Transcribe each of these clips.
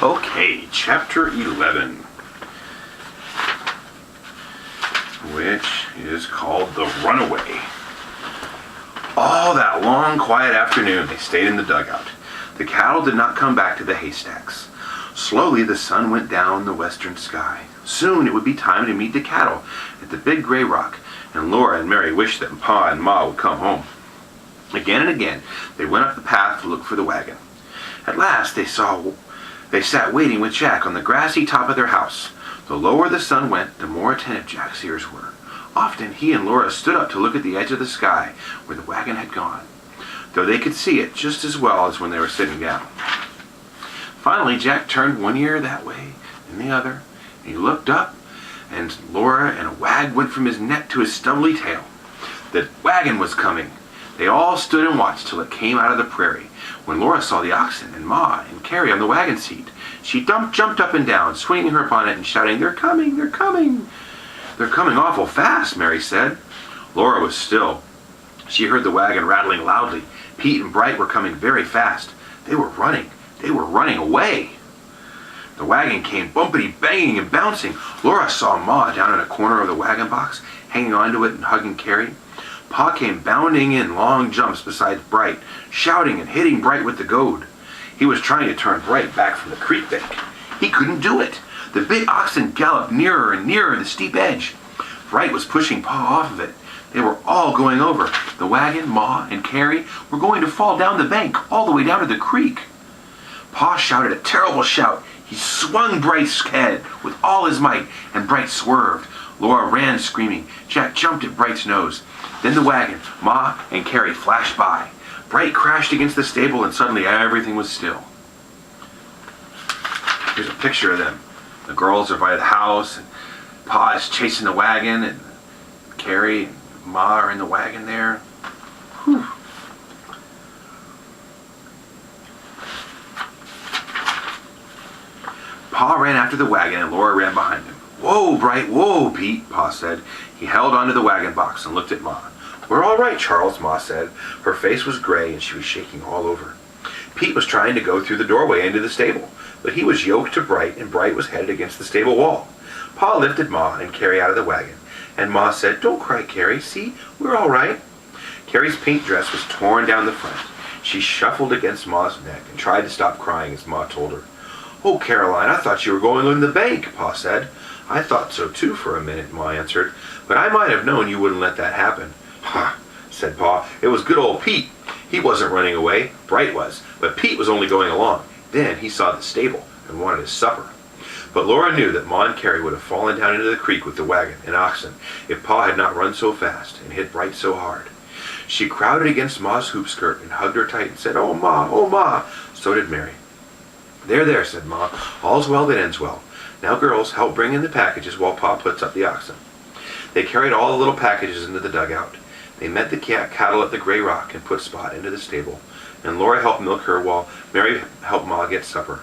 Okay, Chapter 11, which is called The Runaway. All that long, quiet afternoon, they stayed in the dugout. The cattle did not come back to the haystacks. Slowly, the sun went down the western sky. Soon it would be time to meet the cattle at the big gray rock, and Laura and Mary wished that Pa and Ma would come home. Again and again, they went up the path to look for the wagon. At last, they sat waiting with Jack on the grassy top of their house. The lower the sun went, the more attentive Jack's ears were. Often he and Laura stood up to look at the edge of the sky where the wagon had gone, though they could see it just as well as when they were sitting down. Finally, Jack turned one ear that way and the other, and he looked up, and Laura and a wag went from his neck to his stubbly tail. The wagon was coming. They all stood and watched till it came out of the prairie. When Laura saw the oxen and Ma and Carrie on the wagon seat, she jumped up and down, swinging her bonnet and shouting, "They're coming! They're coming!" "They're coming awful fast," Mary said. Laura was still. She heard the wagon rattling loudly. Pete and Bright were coming very fast. They were running. They were running away. The wagon came bumpity, banging, and bouncing. Laura saw Ma down in a corner of the wagon box, hanging onto it and hugging Carrie. Pa came bounding in long jumps beside Bright, shouting and hitting Bright with the goad. He was trying to turn Bright back from the creek bank. He couldn't do it. The big oxen galloped nearer and nearer the steep edge. Bright was pushing Pa off of it. They were all going over. The wagon, Ma, and Carrie were going to fall down the bank all the way down to the creek. Pa shouted a terrible shout. He swung Bright's head with all his might, and Bright swerved. Laura ran screaming. Jack jumped at Bright's nose. Then the wagon, Ma, and Carrie flashed by. Bright crashed against the stable, and suddenly everything was still. Here's a picture of them. The girls are by the house, and Pa is chasing the wagon, and Carrie and Ma are in the wagon there. Whew. Pa ran after the wagon, and Laura ran behind him. "Whoa, Bright, whoa, Pete," Pa said. He held onto the wagon box and looked at Ma. "We're all right, Charles," Ma said. Her face was gray, and she was shaking all over. Pete was trying to go through the doorway into the stable, but he was yoked to Bright, and Bright was headed against the stable wall. Pa lifted Ma and Carrie out of the wagon, and Ma said, "Don't cry, Carrie. See, we're all right." Carrie's pink dress was torn down the front. She shuffled against Ma's neck and tried to stop crying as Ma told her. "Oh, Caroline, I thought you were going in the bank," Pa said. "I thought so too for a minute," Ma answered, "but I might have known you wouldn't let that happen." "Ha," said Pa, "it was good old Pete. He wasn't running away. Bright was, but Pete was only going along. Then he saw the stable and wanted his supper." But Laura knew that Ma and Carrie would have fallen down into the creek with the wagon and oxen if Pa had not run so fast and hit Bright so hard. She crowded against Ma's hoop skirt and hugged her tight and said, "Oh, Ma, oh, Ma." So did Mary. There, said Ma. "All's well that ends well. Now, girls, help bring in the packages while Pa puts up the oxen." They carried all the little packages into the dugout. They met the cattle at the gray rock and put Spot into the stable, and Laura helped milk her while Mary helped Ma get supper.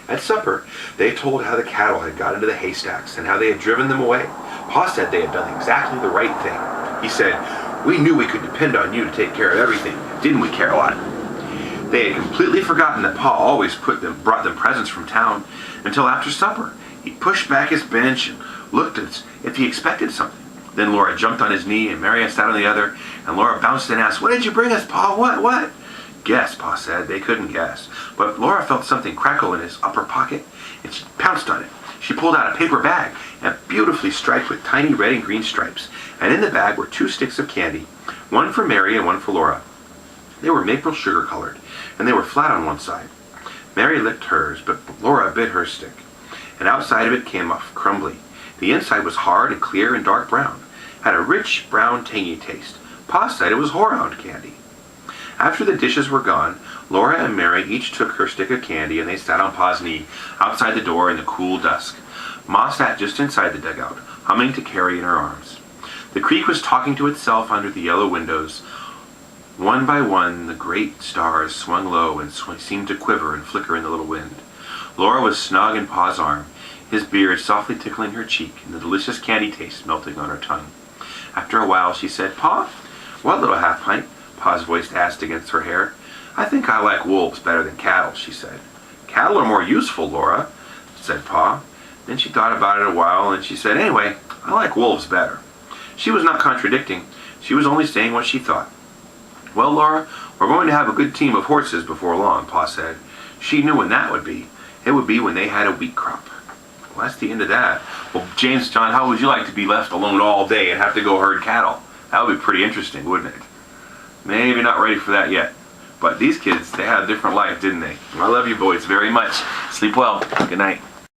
At supper, they told how the cattle had got into the haystacks and how they had driven them away. Pa said they had done exactly the right thing. He said, "We knew we could depend on you to take care of everything, didn't we, Caroline?" They had completely forgotten that Pa always brought them presents from town until after supper. He pushed back his bench and looked as if he expected something. Then Laura jumped on his knee and Mary sat on the other, and Laura bounced and asked, "What did you bring us, Pa? What?" "Guess," Pa said. They couldn't guess. But Laura felt something crackle in his upper pocket, and she pounced on it. She pulled out a paper bag, and beautifully striped with tiny red and green stripes. And in the bag were 2 sticks of candy, one for Mary and one for Laura. They were maple sugar colored, and they were flat on one side. Mary licked hers, but Laura bit her stick, and outside of it came off crumbly. The inside was hard and clear and dark brown, had a rich, brown, tangy taste. Pa said it was horehound candy. After the dishes were gone, Laura and Mary each took her stick of candy, and they sat on Pa's knee, outside the door in the cool dusk. Ma sat just inside the dugout, humming to Carrie in her arms. The creek was talking to itself under the yellow windows. One by one, the great stars swung low and seemed to quiver and flicker in the little wind. Laura was snug in Pa's arm, his beard softly tickling her cheek, and the delicious candy taste melting on her tongue. After a while, she said, "Pa, what little half-pint?" Pa's voice asked against her hair. "I think I like wolves better than cattle," she said. Cattle are more useful, Laura, said Pa. Then she thought about it a while, and she said, anyway, I like wolves better. She was not contradicting. She was only saying what she thought. Well, Laura, we're going to have a good team of horses before long, Pa said. She knew when that would be. It would be when they had a wheat crop. Well, that's the end of that. Well, James, John, how would you like to be left alone all day and have to go herd cattle? That would be pretty interesting, wouldn't it? Maybe not ready for that yet. But these kids, they had a different life, didn't they? I love you boys very much. Sleep well. Good night.